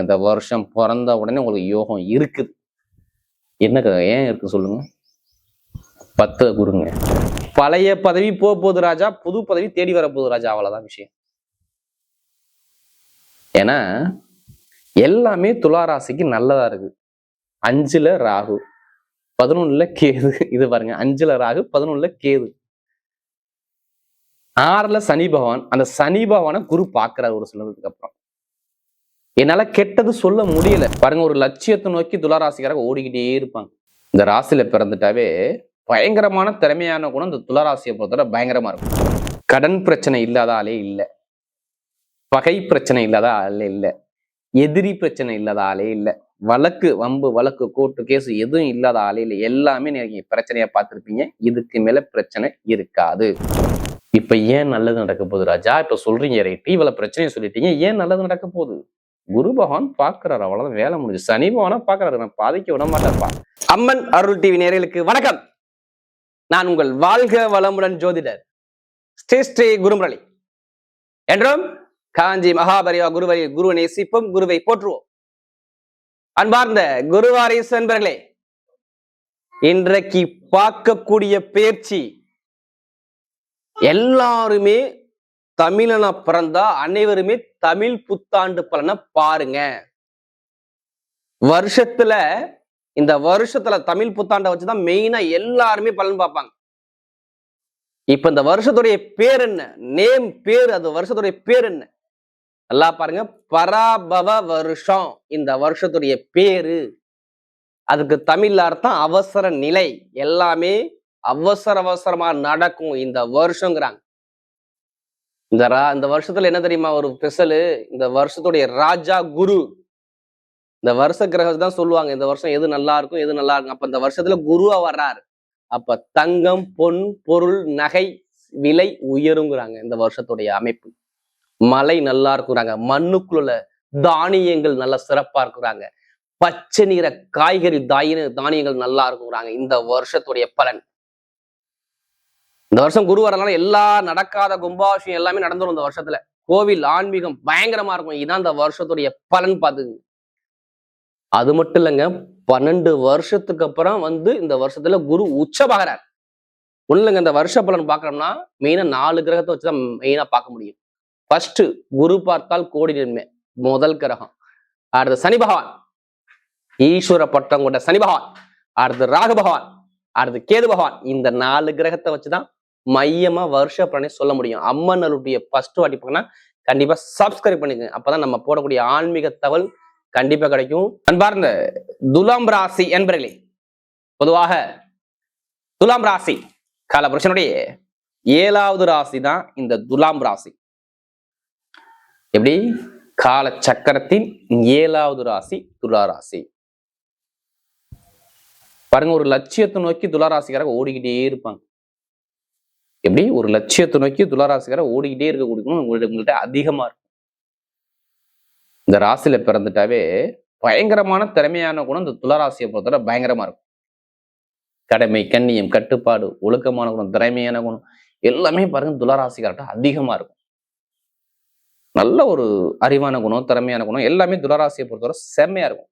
இந்த வருஷம் பிறந்த உடனே உங்களுக்கு யோகம் இருக்குது. என்ன ஏன் இருக்கு சொல்லுங்க? 10 கொடுங்க. பழைய பதவி போகுது ராஜா, புது பதவி தேடி வரப்போகுது ராஜா, அவ்வளவுதான் விஷயம். ஏன்னா எல்லாமே துளாராசிக்கு நல்லதா இருக்கு. 5ல ராகு, 11ல கேது. இது பாருங்க, 5ல ராகு, 11ல கேது, 6ல சனி பகவான். அந்த சனி பகவானை குரு பாக்குறாரு ஒரு சிலதுக்கு அப்புறம். என்னால கெட்டது சொல்ல முடியல பாருங்க. ஒரு லட்சியத்தை நோக்கி துளாராசிக்காரங்க ஓடிக்கிட்டே இருப்பாங்க. இந்த ராசியில பிறந்துட்டாவே பயங்கரமான திறமையான குணம் இந்த துளாராசியை பொறுத்தவரை பயங்கரமா இருக்கும். கடன் பிரச்சனை இல்லாத ஆளே இல்லை, பகை பிரச்சனை இல்லாத ஆளே இல்லை, எதிரி பிரச்சனை இல்லாத ஆளே இல்லை, வழக்கு வம்பு வழக்கு கோர்ட்டு கேஸ் எதுவும் இல்லாத ஆளே இல்லை. எல்லாமே நீங்க பிரச்சனையா பார்த்திருப்பீங்க. இதுக்கு மேல பிரச்சனை இருக்காது. இப்ப ஏன் நல்லது நடக்க போகுது ராஜா? இப்ப சொல்றீங்க ரைட்டு, இவ்வளவு பிரச்சனையை சொல்லிட்டீங்க, ஏன் நல்லது நடக்க போகுது? குரு பகவான் பாக்குறாரு, அவ்வளவுதான், வேலை முடிஞ்சு. சனி பகவானா பாக்குறாரு, நான் பாதிக்க விட மாட்டேன்ப்பா. அம்மன் அருள் டிவி நேயர்களுக்கு வணக்கம். நான் உங்கள் வாழ்க வளமுடன் ஜோதிடர் ஸ்ரீ குருமுரளி. என்றும் காஞ்சி மகாபரிவா குருவை குருவை நேசிப்போம், குருவை போற்றுவோம். அன்பார்ந்த குருவாரிசு நண்பர்களே, இன்றைக்கு பார்க்கக்கூடிய பயிற்சி எல்லாருமே தமிழனா பிறந்தா அனைவருமே தமிழ் புத்தாண்டு பலனை பாருங்க. வருஷத்துல இந்த வருஷத்துல தமிழ் புத்தாண்டை வச்சுதான் மெயினா எல்லாருமே பலன் பார்ப்பாங்க. இப்ப இந்த வருஷத்துடைய பேர் என்ன? நேம் பேர், அது வருஷத்துடைய பேர் என்ன? நல்லா பாருங்க. பராபவ வருஷம் இந்த வருஷத்துடைய பேரு. அதுக்கு தமிழ்ல அர்த்தம் அவசர நிலை. எல்லாமே அவசரமா நடக்கும் இந்த வருஷங்கிறாங்க. இந்த வருஷத்துல என்ன தெரியுமா ஒரு ஸ்பெஷலு? இந்த வருஷத்துடைய ராஜா குரு. இந்த வருஷ கிரகம் தான் சொல்லுவாங்க இந்த வருஷம் எது நல்லா இருக்கும், எது நல்லா இருக்கும். அப்ப இந்த வருஷத்துல குருவா வர்றாரு. அப்ப தங்கம், பொன், பொருள், நகை விலை உயருங்கிறாங்க இந்த வருஷத்துடைய அமைப்பு. மழை நல்லா இருக்குறாங்க, மண்ணுக்குள்ள தானியங்கள் நல்லா சிறப்பா இருக்குறாங்க, பச்சை நிற காய்கறி தானியங்கள் நல்லா இருக்குறாங்க. இந்த வருஷத்துடைய பலன். இந்த வருஷம் குரு வரனால எல்லா நடக்காத கும்பாபிஷேகம் எல்லாமே நடந்துடும் இந்த வருஷத்துல. கோவில் ஆன்மீகம் பயங்கரமா இருக்கும். இதான் இந்த வருஷத்துடைய பலன் பாத்துங்க. அது மட்டும் இல்லைங்க, 12 வருஷத்துக்கு அப்புறம் இந்த வருஷத்துல குரு உச்சமாகிறார். ஒண்ணு இல்லைங்க, இந்த வருஷ பலன் பார்க்கணும்னா மெயினா 4 கிரகத்தை வச்சுதான் மெயினா பார்க்க முடியும். ஃபர்ஸ்ட் குரு பார்த்தால் கோடி நன்மை, முதல் கிரகம். அடுத்து சனி பகவான், ஈஸ்வர பட்டம் கொண்ட சனி பகவான். அடுத்து ராகு பகவான், அடுத்து கேது பகவான். இந்த 4 கிரகத்தை வச்சுதான் மையமா வருஷ பலனை சொல்ல முடியும். அம்மன் அருளுடைய ஃபர்ஸ்ட் வாட்டி பார்க்கணும்னா கண்டிப்பா சப்ஸ்கிரைப் பண்ணிக்கங்க. அப்பதான் நம்ம போடக்கூடிய ஆன்மீக தகவல் கண்டிப்பா கிடைக்கும். அன்பார்ந்த துலாம் ராசி என்பர்களே, பொதுவாக துலாம் ராசி காலபுருஷனுடைய 7வது ராசி தான் இந்த துலாம் ராசி. எப்படி? கால சக்கரத்தின் 7வது ராசி துலா ராசி. பாருங்க, ஒரு லட்சியத்தை நோக்கி துளாராசிக்காரங்க ஓடிக்கிட்டே இருப்பாங்க. எப்படி? ஒரு லட்சியத்தை நோக்கி துளாராசிக்கார ஓடிக்கிட்டே இருக்கக்கூடிய உங்கள்கிட்ட அதிகமா இருக்கும். இந்த ராசியில பிறந்துட்டாவே பயங்கரமான திறமையான குணம் இந்த துளாராசியை பொறுத்தவரை பயங்கரமா இருக்கும். கடமை, கண்ணியம், கட்டுப்பாடு, ஒழுக்கமான குணம், திறமையான குணம் எல்லாமே பாருங்க துளாராசிக்கார்ட்ட அதிகமா இருக்கும். நல்ல ஒரு அறிவான குணம், திறமையான குணம் எல்லாமே துளாராசியை பொறுத்தவரை செம்மையா இருக்கும்.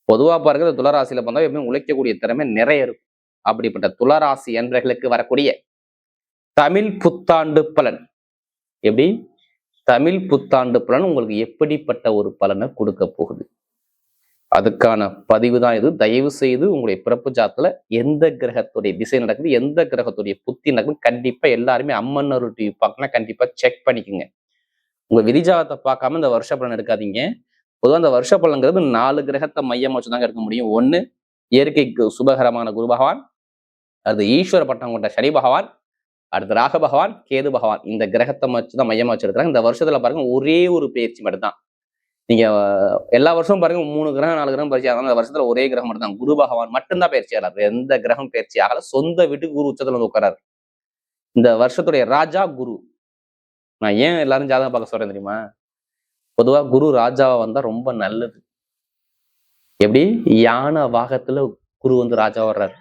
பொதுவா பாருங்க, இந்த துளாராசியில பார்த்தா எப்பவுமே உழைக்கக்கூடிய திறமை நிறைய இருக்கும். அப்படிப்பட்ட துளாராசி என்பவர்களுக்கு வரக்கூடிய தமிழ் புத்தாண்டு பலன் எப்படி? தமிழ் புத்தாண்டு பலன் உங்களுக்கு எப்படிப்பட்ட ஒரு பலனை கொடுக்க போகுது, அதுக்கான பதிவு தான் இது. தயவு செய்து உங்களுடைய பிறப்பு ஜாதத்துல எந்த கிரகத்துடைய திசை நடக்குது, எந்த கிரகத்துடைய புத்தி நடக்குது, கண்டிப்பா எல்லாருமே அம்மன் அருள் டிவி பார்க்கணும், கண்டிப்பா செக் பண்ணிக்கோங்க. உங்க விதிஜாதத்தை பார்க்காம இந்த வருஷ பலன் எடுக்காதீங்க. பொதுவாக இந்த வருஷ பலன்கிறது 4 கிரகத்தை மையமா வச்சுதாங்க எடுக்க முடியும். ஒண்ணு இயற்கைக்கு சுபகரமான குரு பகவான், அடுத்து ஈஸ்வர பட்டம் கொண்ட சனி பகவான், அடுத்து ராக பகவான், கேது பகவான். இந்த கிரகத்தை வச்சுதான் மையமா வச்சு எடுக்கிறாங்க. இந்த வருஷத்துல பாருங்க ஒரே ஒரு பயிற்சி மட்டும்தான். நீங்க எல்லா வருஷமும் பாருங்க 3 கிரகம் 4 கிரகம் பயிற்சி ஆகலாம். இந்த வருஷத்துல ஒரே கிரகம் மட்டும் தான், குரு பகவான் மட்டும்தான் பயிற்சி ஆகலாம். எந்த கிரகம் பயிற்சி ஆகல. சொந்த வீட்டுக்கு குரு உச்சத்துல வந்து உட்காராரு. இந்த வருஷத்துடைய ராஜா குரு. நான் ஏன் எல்லாரும் ஜாதகம் பார்க்க சொல்றேன் தெரியுமா? பொதுவா குரு ராஜாவா வந்தா ரொம்ப நல்லது. எப்படி? யானை வாகத்துல குரு ராஜா வர்றாரு.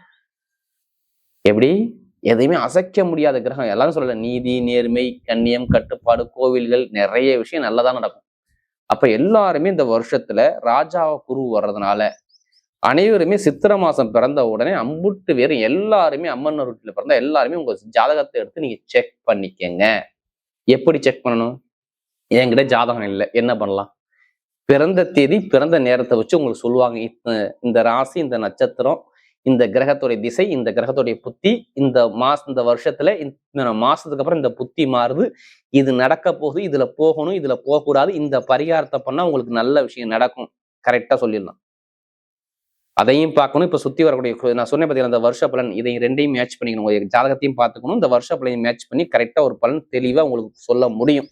எப்படி? எதையுமே அசைக்க முடியாத கிரகம். எல்லாரும் சொல்லல, நீதி, நேர்மை, கண்ணியம், கட்டுப்பாடு, கோவில்கள், நிறைய விஷயம் நல்லதா நடக்கும். அப்ப எல்லாருமே இந்த வருஷத்துல ராஜாவை குரு வர்றதுனால அனைவருமே சித்திரை மாசம் பிறந்த உடனே அம்புட்டு பேரும் எல்லாருமே அம்மன் வீட்டுல பிறந்த எல்லாருமே உங்க ஜாதகத்தை எடுத்து நீங்க செக் பண்ணிக்கங்க. எப்படி செக் பண்ணணும்? என்கிட்ட ஜாதகம் இல்லை, என்ன பண்ணலாம்? பிறந்த தேதி பிறந்த நேரத்தை வச்சு உங்களுக்கு சொல்லுவாங்க. இந்த ராசி, இந்த நட்சத்திரம், இந்த கிரகத்துடைய திசை, இந்த கிரகத்துடைய புத்தி, இந்த வருஷத்துல இந்த மாசத்துக்கு அப்புறம் இந்த புத்தி மாறுது, இது நடக்க போகுது, இதுல போகணும், இதுல போகக்கூடாது, இந்த பரிகாரத்தை பண்ணா உங்களுக்கு நல்ல விஷயம் நடக்கும், கரெக்டா சொல்லிடலாம். அதையும் பார்க்கணும். இப்ப சுத்தி வரக்கூடிய நான் சொன்னேன் பார்த்தீங்கன்னா, இந்த வருஷ பலன், இதை ரெண்டையும் மேட்ச் பண்ணிக்கணும். உங்க ஜாதகத்தையும் பார்த்துக்கணும், இந்த வருஷ பலனையும் மேட்ச் பண்ணி கரெக்டா ஒரு பலன் தெளிவா உங்களுக்கு சொல்ல முடியும்.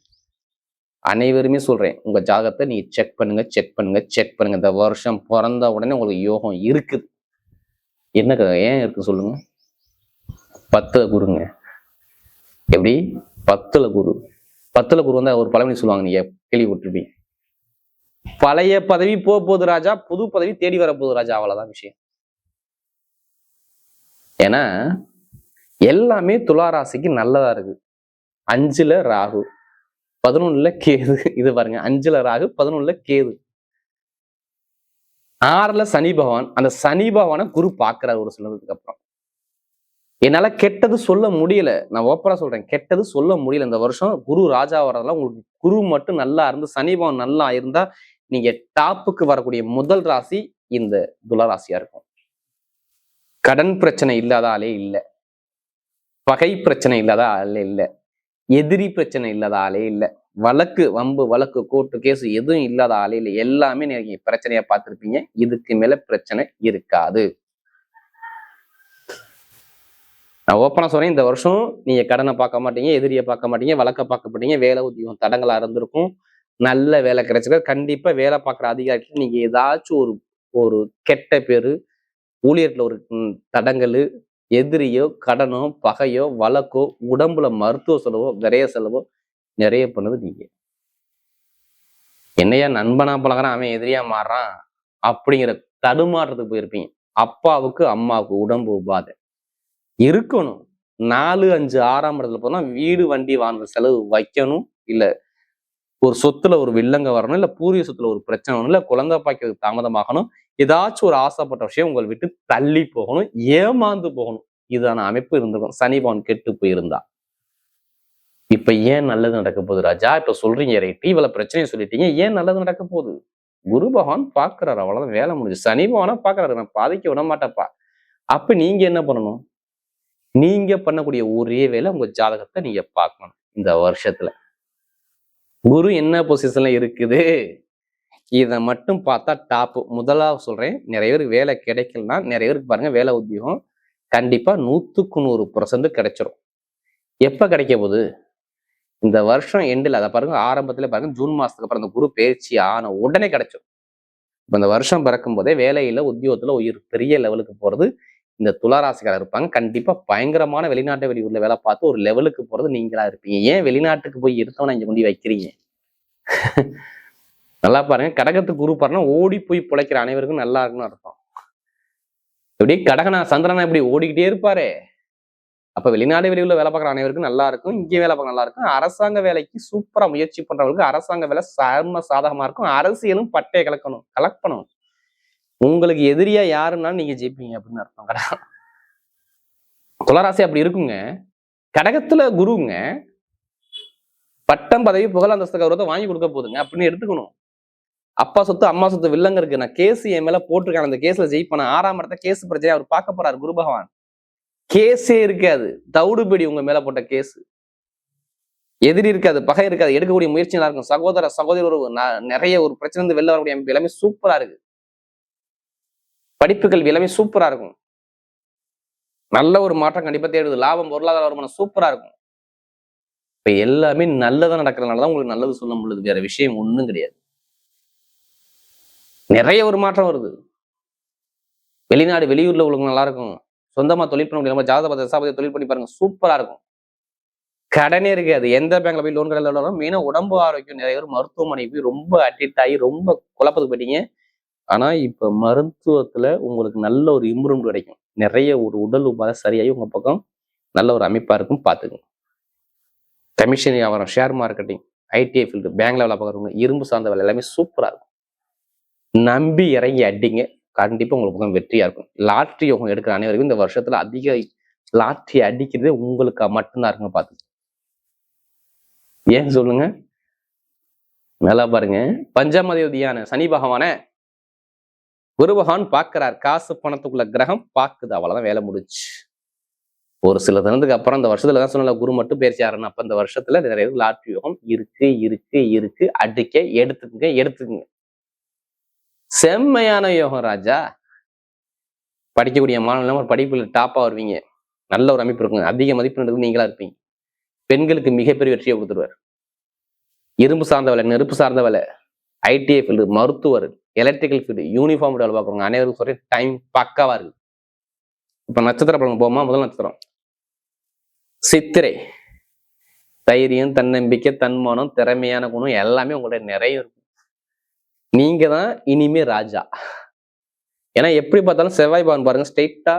அனைவருமே சொல்றேன், உங்க ஜாதகத்தை நீங்க செக் பண்ணுங்க, செக் பண்ணுங்க, செக் பண்ணுங்க. இந்த வருஷம் பிறந்த உடனே உங்களுக்கு யோகம் இருக்குது. என்ன ஏன் இருக்கு சொல்லுங்க? 10ல குருங்க. எப்படி 10ல குரு? 10ல குரு வந்தா ஒரு பழமொழி சொல்லுவாங்க, நீங்க கேள்விப்பட்டிருப்பீங்க. பழைய பதவி போகுது ராஜா, புது பதவி தேடி வர போகுது ராஜா, அவ்வளவுதான் விஷயம். ஏன்னா எல்லாமே துளாராசிக்கு நல்லதா இருக்கு. 5ல ராகு, 11ல கேது. இது பாருங்க, 5ல ராகு, 11ல கேது, 6ல சனி பகவான். அந்த சனி பகவானை குரு பாக்குறாரு ஒரு சிலதுக்கு அப்புறம். என்னால கெட்டது சொல்ல முடியல, நான் ஓப்பரா சொல்றேன், கெட்டது சொல்ல முடியல. இந்த வருஷம் குரு ராஜா வர்றதுலாம் உங்களுக்கு குரு மட்டும் நல்லா இருந்து சனி பகவான் நல்லா இருந்தா நீங்க டாப்புக்கு வரக்கூடிய முதல் ராசி இந்த துளராசியா இருக்கும். கடன் பிரச்சனை இல்லாத ஆளே இல்லை, பகை பிரச்சனை இல்லாத ஆளே இல்லை, எதிரி பிரச்சனை இல்லாத ஆளே இல்லை, வழக்கு வம்பு வழக்கு கோர்ட்டு கேஸ் எதுவும் இல்லாத ஆளே இல்லை. எல்லாமே நீங்க பிரச்சனையா பார்த்திருப்பீங்க. இதுக்கு மேல பிரச்சனை இருக்காது. நான் ஓப்பனா சொல்றேன், இந்த வருஷம் நீங்க கடனை பார்க்க மாட்டீங்க, எதிரியை பார்க்க மாட்டீங்க, வழக்க பார்க்க மாட்டீங்க, வேலை உத்தியோகம் தடங்களா இருந்திருக்கும், நல்ல வேலை கிடைச்சிருக்க. கண்டிப்பா வேலை பார்க்குற அதிகாரிகள் நீங்க ஏதாச்சும் ஒரு கெட்ட பேரு, ஊழியர்ல ஒரு தடங்கல், எதிரியோ கடனோ பகையோ வழக்கோ உடம்புல மருத்துவ செலவோ விரைய செலவோ நிறைய பண்ணது நீங்க. என்னையா நண்பனா பழகிறான், அவன் எதிரியா மாறுறான் அப்படிங்கிற தடுமாற்றத்துக்கு போயிருப்பீங்க. அப்பாவுக்கு அம்மாவுக்கு உடம்பு உபாதை இருக்கணும். 4, 5, 6ஆம் இடத்துல போனா வீடு வண்டி வாங்குற செலவு வைக்கணும், இல்ல ஒரு சொத்துல ஒரு வில்லங்க வரணும், இல்ல பூர்வீக சொத்துல ஒரு பிரச்சனை வரணும், இல்ல குழந்தை பாய்க்கிறது தாமதமாகணும், ஏதாச்சும் ஒரு ஆசைப்பட்ட விஷயம் உங்களை விட்டு தள்ளி போகணும், ஏமாந்து போகணும். இதான அமைப்பு இருந்திருக்கும் சனி பகவான் கெட்டு போயிருந்தா. இப்ப ஏன் நல்லது நடக்க போகுது ராஜா? இப்ப சொல்றீங்க ரைட், இவ்வளவு பிரச்சனையை சொல்லிட்டீங்க, ஏன் நல்லது நடக்க போகுது? குரு பகவான் பாக்குறாரு, அவ்வளவுதான், வேலை முடிஞ்சு. சனி பகவானா பாக்குறாரு, நான் பாதிக்க விட மாட்டேப்பா. அப்ப நீங்க என்ன பண்ணணும்? நீங்க பண்ணக்கூடிய ஒரே வேலை உங்க ஜாதகத்தை நீங்க பார்க்கணும். இந்த வருஷத்துல குரு என்ன பொசிஷன்ல இருக்குது, இதை மட்டும் பார்த்தா டாப்பு. முதலாவது சொல்றேன், நிறைய பேருக்கு வேலை கிடைக்கலன்னா, நிறைய பேருக்கு பாருங்க வேலை உத்தியோகம் கண்டிப்பா 100க்கு 100% கிடைச்சிரும். எப்ப கிடைக்க போகுது? இந்த வருஷம் எண்டில். அதை பாருங்க, ஆரம்பத்துல பாருங்க, ஜூன் மாசத்துக்கு அப்புறம் இந்த குரு பயிற்சி ஆன உடனே கிடைச்சிடும். இப்ப இந்த வருஷம் பிறக்கும் போதே வேலையில உத்தியோகத்துல ஒரு பெரிய லெவலுக்கு போறது இந்த துளாராசிக்காரர் இருப்பாங்க. கண்டிப்பா பயங்கரமான வெளிநாட்டு வெளியூர்ல வேலை பார்த்து ஒரு லெவலுக்கு போறது நீங்களா இருப்பீங்க. ஏன் வெளிநாட்டுக்கு போய் எடுத்தவன இங்க கொண்டு வைக்கிறீங்க? நல்லா பாருங்க, கடகத்துக்கு குரு பாருன்னா ஓடி போய் பிழைக்கிற அனைவருக்கும் நல்லா இருக்குன்னு அர்த்தம். எப்படி கடகனா சந்திரனா இப்படி ஓடிக்கிட்டே இருப்பாரு, அப்ப வெளிநாடு வெளியூர்ல வேலை பார்க்குற அனைவருக்கும் நல்லா இருக்கும், இங்கே வேலை பார்க்க நல்லா இருக்கும். அரசாங்க வேலைக்கு சூப்பரா முயற்சி பண்றவங்களுக்கு அரசாங்க வேலை சர்ம சாதகமா இருக்கும். அரசியலும் பட்டையை கலக்கணும். உங்களுக்கு எதிரியா யாருன்னாலும் நீங்க ஜெயிப்பீங்க அப்படின்னு அர்த்தம். கடகம் துளாராசி அப்படி இருக்குங்க. கடகத்துல குருங்க பட்டம் பதவி புகழ் அந்தஸ்து கௌரவத்தை வாங்கி கொடுக்க போதுங்க அப்படின்னு எடுத்துக்கணும். அப்பா சொத்து அம்மா சொத்து வில்லங்க இருக்கு, நான் கேஸ் என் மேல போட்டிருக்கேன், அந்த கேஸ்ல ஜெயிப்பேன். 6ஆம் இடத்த கேஸ் பிரச்சனை அவர் பார்க்க போறாரு குரு பகவான். கேஸே இருக்காது, தவிடுபடி உங்க மேல போட்ட கேஸ். எதிரி இருக்காது, பகை இருக்காது, எடுக்கக்கூடிய முயற்சி நல்லா இருக்கும். சகோதர சகோதரி ஒரு நிறைய ஒரு பிரச்சனை இருந்து வெளில வரக்கூடிய அமைப்பு எல்லாமே சூப்பரா இருக்கு. படிப்பு கல்வி எல்லாமே சூப்பரா இருக்கும். நல்ல ஒரு மாற்றம் கண்டிப்பா தேடுது. லாபம் பொருளாதார வருமானம் சூப்பரா இருக்கும். இப்ப எல்லாமே நல்லதா நடக்கிறதுனாலதான் உங்களுக்கு நல்லது சொல்ல முடியுது, வேற விஷயம் ஒண்ணும் கிடையாது. நிறைய ஒரு மாற்றம் வருது. வெளிநாடு வெளியூர்ல உங்களுக்கு நல்லா இருக்கும், சொந்தமா தொழில் பண்ண முடியாம ஜாதக தசாபதி தொழில் பண்ணி பாருங்க, சூப்பரா இருக்கும். கடனே இருக்காது. எந்த பேங்க்ல போய் லோன் கடையில் மெயினா உடம்பு ஆரோக்கியம். நிறைய பேர் மருத்துவமனைக்கு போய் ரொம்ப அடிக்ட் ஆகி ரொம்ப குழப்பத்துக்கு போயிட்டீங்க. ஆனா இப்ப மருத்துவத்துல உங்களுக்கு நல்ல ஒரு இம்ப்ரூவ்மெண்ட் கிடைக்கும். நிறைய ஒரு உடல் உபாதை சரியாகி உங்க பக்கம் நல்ல ஒரு அமைப்பா இருக்கும், பாத்துக்கோங்க. கமிஷன் வியாபாரம், ஷேர் மார்க்கெட்டிங், ஐடிஐ ஃபீல்டு, பேங்க்ல வேலை பார்க்குறவங்க, இரும்பு சார்ந்த வேலை எல்லாமே சூப்பரா இருக்கும். நம்பி இறங்கி அடிங்க, கண்டிப்பா உங்களுக்கு பக்கம் வெற்றியா இருக்கும். லாட்ரி யோகம் எடுக்கிற அனைவருக்கும் இந்த வருஷத்துல அதிக லாட்ரி அடிக்கிறதே உங்களுக்கு மட்டும்தான் இருக்குங்க. பார்த்து ஏன் சொல்லுங்க, நல்லா பாருங்க. பஞ்சமதியான சனி பகவான குரு பகவான் பார்க்கிறார். காசு பணத்துக்குள்ள கிரகம் பார்க்குது, அவ்வளவுதான் வேலை முடிச்சு. ஒரு சில தினத்துக்கு அப்புறம் இந்த வருஷத்துல தான் சொன்ன குரு மட்டும் பேசியாருன்னு, அப்ப இந்த வருஷத்துல நிறைய லாட்ரி யோகம் இருக்கு இருக்கு இருக்கு. அடிக்க எடுத்துக்குங்க எடுத்துக்குங்க. செம்மையான யோகம் ராஜா. படிக்கக்கூடிய மாணவர்கள் ஒரு படிப்புல டாப்பா வருவீங்க. நல்ல ஒரு அமைப்பு இருக்குங்க. அதிக மதிப்பெண் நீங்களா இருப்பீங்க. பெண்களுக்கு மிகப்பெரிய வெற்றியை கொடுத்துருவார். இரும்பு சார்ந்த வேலை, நெருப்பு சார்ந்த வேலை, ஐடிஐ ஃபீல்டு, மருத்துவர், எலக்ட்ரிக்கல் ஃபீல்டு, யூனிஃபார்ம் வேலை பார்க்குறவங்க அனைவருக்கும் சொல்ற டைம் பக்காவா இருக்கு. இப்ப நட்சத்திர பலன் போமா. முதல் நட்சத்திரம் சித்திரை. தைரியம், தன்னம்பிக்கை, தன்மானம், திறமையான குணம் எல்லாமே உங்களுடைய நிறைய இருக்கும். நீங்க தான் இனிமே ராஜா. ஏன்னா எப்படி பார்த்தாலும் செவ்வாய் பவன் பாருங்க, ஸ்ட்ரெயிட்டா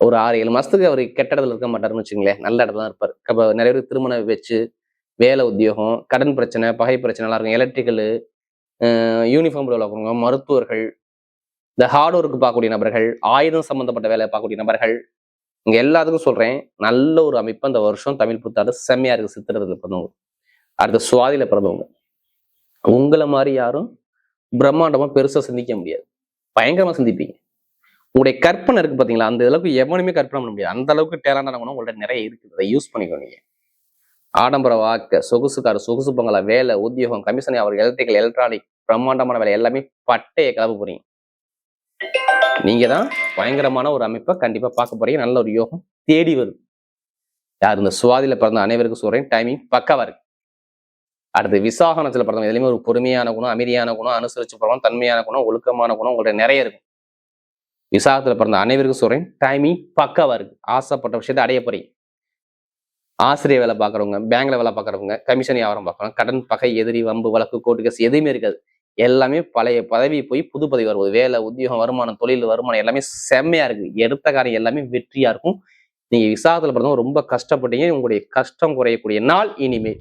ஒரு 6-7 மாசத்துக்கு அவர் கெட்ட இடத்துல இருக்க மாட்டாருன்னு வச்சுங்களேன், நல்ல இடத்துல தான் இருப்பாரு. நிறைய பேர் திருமணம் வச்சு வேலை, உத்தியோகம், கடன் பிரச்சனை, பகை பிரச்சனை எல்லாம் இருக்கும். எலக்ட்ரிக்கலு, யூனிஃபார்ம் பார்க்குறவங்க, மருத்துவர்கள், இந்த ஹார்ட் ஒர்க்கு பார்க்கக்கூடிய நபர்கள், ஆயுதம் சம்பந்தப்பட்ட வேலை பார்க்கக்கூடிய நபர்கள், இங்க எல்லாத்துக்கும் சொல்றேன், நல்ல ஒரு அமைப்பு அந்த வருஷம் தமிழ் புத்தாண்டு செம்மையா இருக்கு. சித்திரத்துல பிறந்தவங்க, அடுத்த சுவாதியில பிறந்தவங்க, உங்களை மாதிரி யாரும் பிரம்மாண்டமா பெருசா சிந்திக்க முடியாது. பயங்கரமா சிந்திப்பீங்க. உங்களுடைய கற்பனை இருக்கு பாத்தீங்களா, அந்த அளவுக்கு எவனுமே கற்பனை பண்ண முடியாது. அந்த அளவுக்கு டேலண்டான குணம் உங்கள்ட்ட நிறைய இருக்குது. அதை யூஸ் பண்ணிக்கோ. நீங்க ஆடம்பர வாக்க, சொகுசுக்காரு, சொகுசு பங்களா, வேலை, உத்தியோகம், கமிஷன், அவர் எலக்ட்ரிக்கல், எலக்ட்ரானிக், பிரம்மாண்டமான வேலை எல்லாமே பட்டையை கிளம்ப போறீங்க. நீங்க தான் பயங்கரமான ஒரு அமைப்பை கண்டிப்பா பார்க்க போறீங்க. நல்ல ஒரு யோகம் தேடி வருது. யார் இந்த சுவாதியில பிறந்த அனைவருக்கும் சொல்றேன், டைமிங் பக்காவா இருக்கு. அடுத்து விசாகனத்துல பிறந்தவங்க எதுலையுமே ஒரு பொறுமையான குணம், அமைதியான குணம், அனுசரிச்சு போறோம், தன்மையான குணம், ஒழுக்கமான குணம் உங்கள்ட்ட நிறைய இருக்கும். விசாகத்துல பிறந்த அனைவருக்கும் சொல்றேன், டைமிங் பக்காவா இருக்கு. ஆசைப்பட்ட விஷயத்தை அடைய போறீங்க. ஆசிரியர் வேலை பார்க்குறவங்க, பேங்க்ல வேலை பார்க்குறவங்க, கமிஷன் வியாபாரம் பார்க்குறவங்க, கடன், பகை, எதிரி, வம்பு, வழக்கு, கோர்ட்டு கேஸ் எதுவுமே இருக்காது. எல்லாமே பழைய பதவி போய் புது பதவி வருவது. வேலை, உத்தியோகம், வருமானம், தொழில் வருமானம் எல்லாமே செம்மையா இருக்கு. எடுத்த காரியம் எல்லாமே வெற்றியா இருக்கும். நீங்க விசாகத்துல பிறந்தவங்க ரொம்ப கஷ்டப்பட்டீங்க. உங்களுடைய கஷ்டம் குறையக்கூடிய நாள் இனிமே.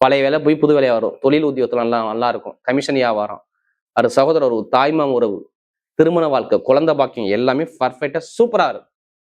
பழைய வேலை போய் புது வேலையா வரும். தொழில் உத்தியோகத்துல நல்லா இருக்கும். கமிஷன் வியாபாரம், அது சகோதர உறவு, தாய்மாம் உறவு, திருமண வாழ்க்கை, குழந்தை பாக்கியம் எல்லாமே பர்ஃபெக்டா சூப்பரா இருக்கும்.